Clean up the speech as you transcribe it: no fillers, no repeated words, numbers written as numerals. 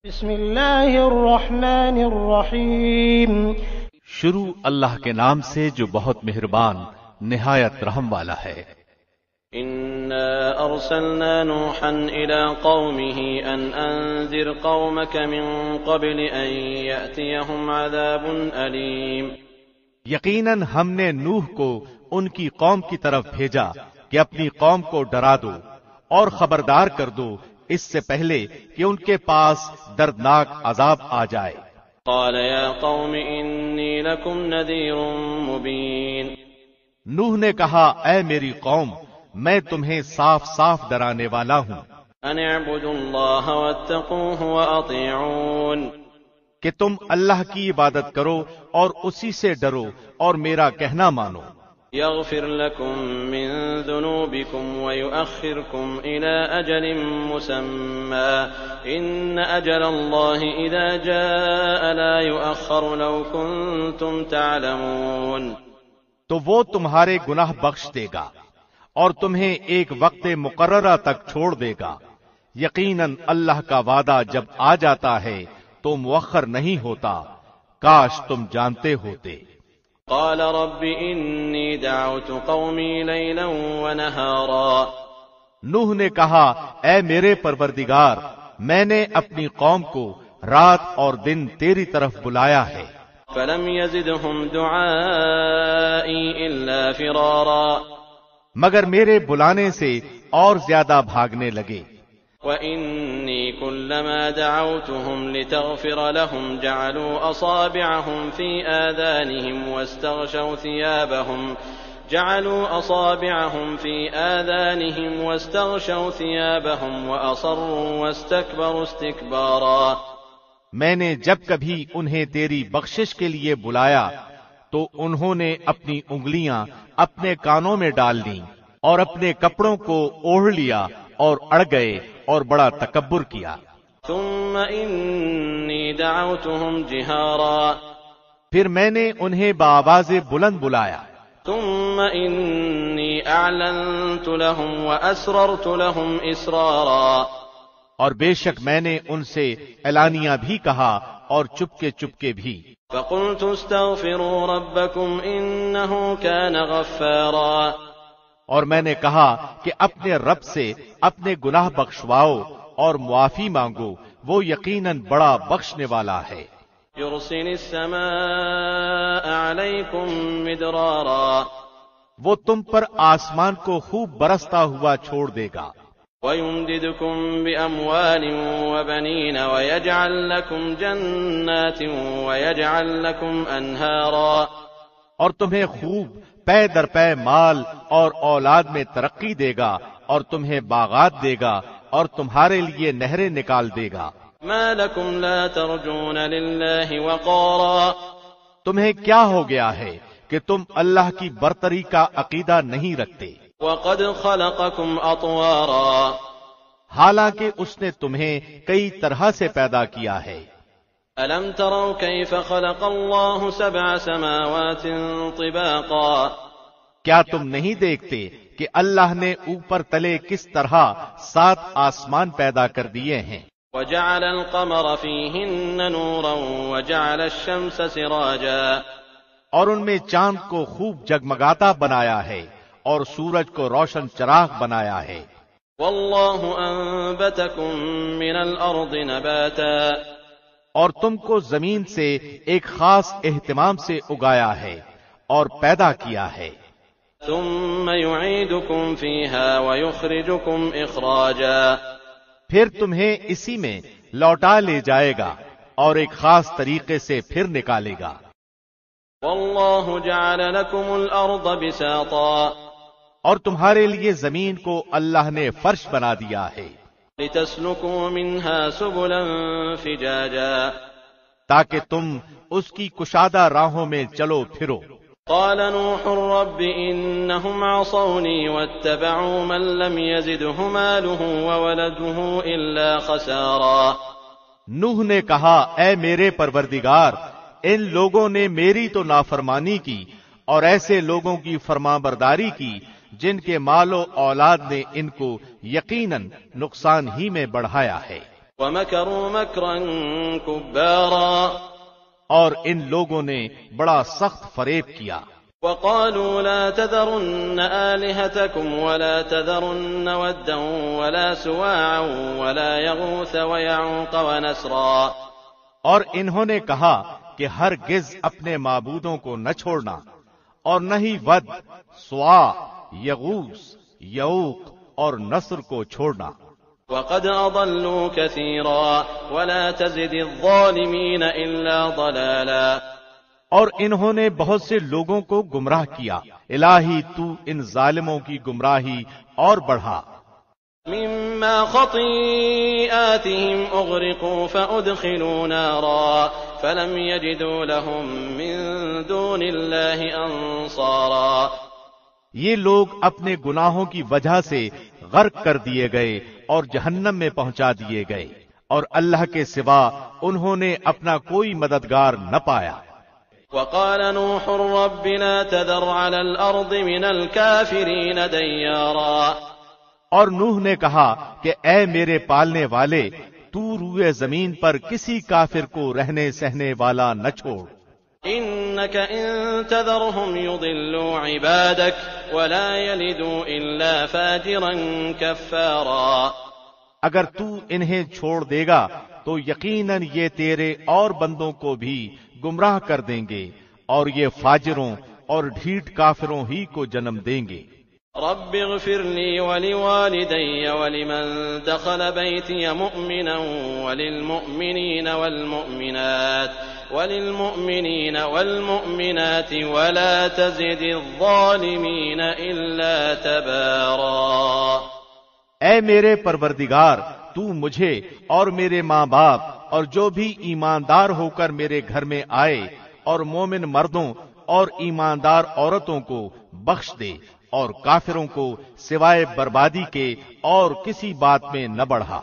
بسم اللہ الرحمن الرحیم۔ شروع اللہ کے نام سے جو بہت مہربان نہایت رحم والا ہے۔ انا ارسلنا نوحا الى قومه ان انذر قومك من قبل ان ياتيهم عذاب الیم۔ یقیناً ہم نے نوح کو ان کی قوم کی طرف بھیجا کہ اپنی قوم کو ڈرا دو اور خبردار کر دو اس سے پہلے کہ ان کے پاس دردناک عذاب آ جائے۔ قال يا قوم انی لکم نذیر مبین۔ نوح نے کہا اے میری قوم میں تمہیں صاف صاف ڈرانے والا ہوں ان اعبدوا اللہ واتقوہ واطیعون، کہ تم اللہ کی عبادت کرو اور اسی سے ڈرو اور میرا کہنا مانو۔ یغفر لکم من ذنوبکم ویؤخرکم الی اجل مسمی ان اجل اللہ اذا جاء لا یؤخر لو کنتم تعلمون۔ تو وہ تمہارے گناہ بخش دے گا اور تمہیں ایک وقت مقررہ تک چھوڑ دے گا۔ یقیناً اللہ کا وعدہ جب آ جاتا ہے تو مؤخر نہیں ہوتا، کاش تم جانتے ہوتے۔ قال رب انی دعوت قومی لیلا ونہارا۔ نوح نے کہا اے میرے پروردگار میں نے اپنی قوم کو رات اور دن تیری طرف بلایا ہے۔ فلم یزدہم دعائی الا فرارا۔ مگر میرے بلانے سے اور زیادہ بھاگنے لگے۔ وَإِنِّي كُلَّمَا دَعَوْتُهُمْ لِتَغْفِرَ لَهُمْ جَعَلُوا أَصَابِعَهُمْ فِي آذَانِهِمْ وَاسْتَغْشَوْا ثِيَابَهُمْ وَأَصَرُّوا وَاسْتَكْبَرُوا اسْتِكْبَارًا۔ میں نے جب کبھی انہیں تیری بخشش کے لیے بلایا تو انہوں نے اپنی انگلیاں اپنے کانوں میں ڈال لیں اور اپنے کپڑوں کو اوڑھ لیا اور اڑ گئے اور بڑا تکبر کیا۔ ثم انی دعوتهم جہارا۔ پھر میں نے انہیں بآواز بلند بلایا۔ ثم انی اعلنت لهم واسررت لهم اسرارا۔ اور بے شک میں نے ان سے اعلانیہ بھی کہا اور چپکے بھی۔ فقلت استغفروا ربکم انه كان غفارا۔ اور میں نے کہا کہ اپنے رب سے اپنے گناہ بخشواؤ اور معافی مانگو، وہ یقیناً بڑا بخشنے والا ہے۔ یرسل السماء علیکم مدرارا۔ وہ تم پر آسمان کو خوب برستا ہوا چھوڑ دے گا۔ وَيُمْدِدْكُمْ بِأَمْوَالٍ وَبَنِينَ وَيَجْعَلْ لَكُمْ جَنَّاتٍ وَيَجْعَلْ لَكُمْ أَنْهَارًا۔ اور تمہیں خوب پے در پے مال اور اولاد میں ترقی دے گا اور تمہیں باغات دے گا اور تمہارے لیے نہریں نکال دے گا۔ مَا لَكُمْ لَا تَرْجُونَ لِلَّهِ وَقَارًا۔ تمہیں کیا ہو گیا ہے کہ تم اللہ کی برتری کا عقیدہ نہیں رکھتے۔ وَقَدْ خَلَقَكُمْ أَطْوَارًا۔ حالانکہ اس نے تمہیں کئی طرح سے پیدا کیا ہے۔ أَلَمْ تَرَوْا كَيْفَ خَلَقَ اللَّهُ سَبْعَ سَمَاوَاتٍ طِبَاقًا۔ کیا تم نہیں دیکھتے کہ اللہ نے اوپر تلے کس طرح 7 آسمان پیدا کر دیے ہیں۔ وَجَعَلَ الْقَمَرَ فِيهِنَّ نُورًا وَجَعَلَ الشَّمْسَ سِرَاجًا۔ اور ان میں چاند کو خوب جگمگاتا بنایا ہے اور سورج کو روشن چراغ بنایا ہے۔ وَاللَّهُ أَنبَتَكُم مِّنَ الْأَرْضِ نَبَاتًا۔ اور تم کو زمین سے ایک خاص اہتمام سے اگایا ہے اور پیدا کیا ہے۔ ثُمَّ يُعِيدُكُمْ فِيهَا وَيُخْرِجُكُمْ إِخْرَاجًا۔ پھر تمہیں اسی میں لوٹا لے جائے گا اور ایک خاص طریقے سے پھر نکالے گا۔ وَاللَّهُ جَعَلَ لَكُمُ الْأَرْضَ بِسَاطًا۔ اور تمہارے لیے زمین کو اللہ نے فرش بنا دیا ہے۔ لِتَسْلُكُوا مِنْهَا سُبُلًا فِجَاجًا۔ تاکہ تم اس کی کشادہ راہوں میں چلو پھرو۔ قال نوح رب إنهم عصوني واتبعوا من لم يزده ماله وولده إلا خسارا۔ نوح نے کہا اے میرے پروردگار ان لوگوں نے میری تو نافرمانی کی اور ایسے لوگوں کی فرمانبرداری کی جن کے مال و اولاد نے ان کو یقیناً نقصان ہی میں بڑھایا ہے۔ وَمَكَرُوا مَكْرًا كُبَّارًا اور ان لوگوں نے بڑا سخت فریب کیا. وَقَالُوا لَا تَذَرُنَّ آلِهَتَكُمْ وَلَا تَذَرُنَّ وَدًّا وَلَا سُوَاعًا وَلَا يَغُوثَ وَيَعُوقَ وَنَسْرًا. اور انہوں نے کہا کہ ہرگز اپنے معبودوں کو نہ چھوڑنا اور نہ ہی ود، سوا، یغوث، یعوق اور نصر کو چھوڑنا. وَقَدْ أَضَلُّوا كَثِيرًا وَلَا تَزِدِ الظَّالِمِينَ إِلَّا ضَلَالًا. اور انہوں نے بہت سے لوگوں کو گمراہ کیا. الہی تو ان ظالموں کی گمراہی اور بڑھا. مِمَّا خَطِيئَاتِهِمْ أُغْرِقُوا فَأُدْخِلُوا نَارًا فَلَمْ يَجِدُوا لَهُم مِّن دُونِ اللَّهِ أَنصَارًا. یہ لوگ اپنے گناہوں کی وجہ سے غرق کر دیے گئے اور جہنم میں پہنچا دیے گئے، اور اللہ کے سوا انہوں نے اپنا کوئی مددگار نہ پایا. وَقَالَ نُوحٌ رَبِّ لَا تَذَرْ عَلَى الْأَرْضِ مِنَ الْكَافِرِينَ دَيَّارًا. اور نوح نے کہا کہ اے میرے پالنے والے، تو روئے زمین پر کسی کافر کو رہنے سہنے والا نہ چھوڑ. إِنَّكَ إِن تَذَرْهُمْ يُضِلُّوا عِبَادَكَ وَلَا يَلِدُوا إِلَّا فَاجِرًا كَفَّارًا. اگر تو انہیں چھوڑ دے گا تو یقیناً یہ تیرے اور بندوں کو بھی گمراہ کر دیں گے اور یہ فاجروں اور ڈھیٹ کافروں ہی کو جنم دیں گے. رب اغفر لي ولوالدي ولمن دخل بيتي مؤمنا وللمؤمنين والمؤمنات ولا تزد الظالمين إلا تبارا. اے میرے پروردگار، تو مجھے اور میرے ماں باپ اور جو بھی ایماندار ہو کر میرے گھر میں آئے اور مومن مردوں اور ایماندار عورتوں کو بخش دے، اور کافروں کو سوائے بربادی کے اور کسی بات میں نہ بڑھا.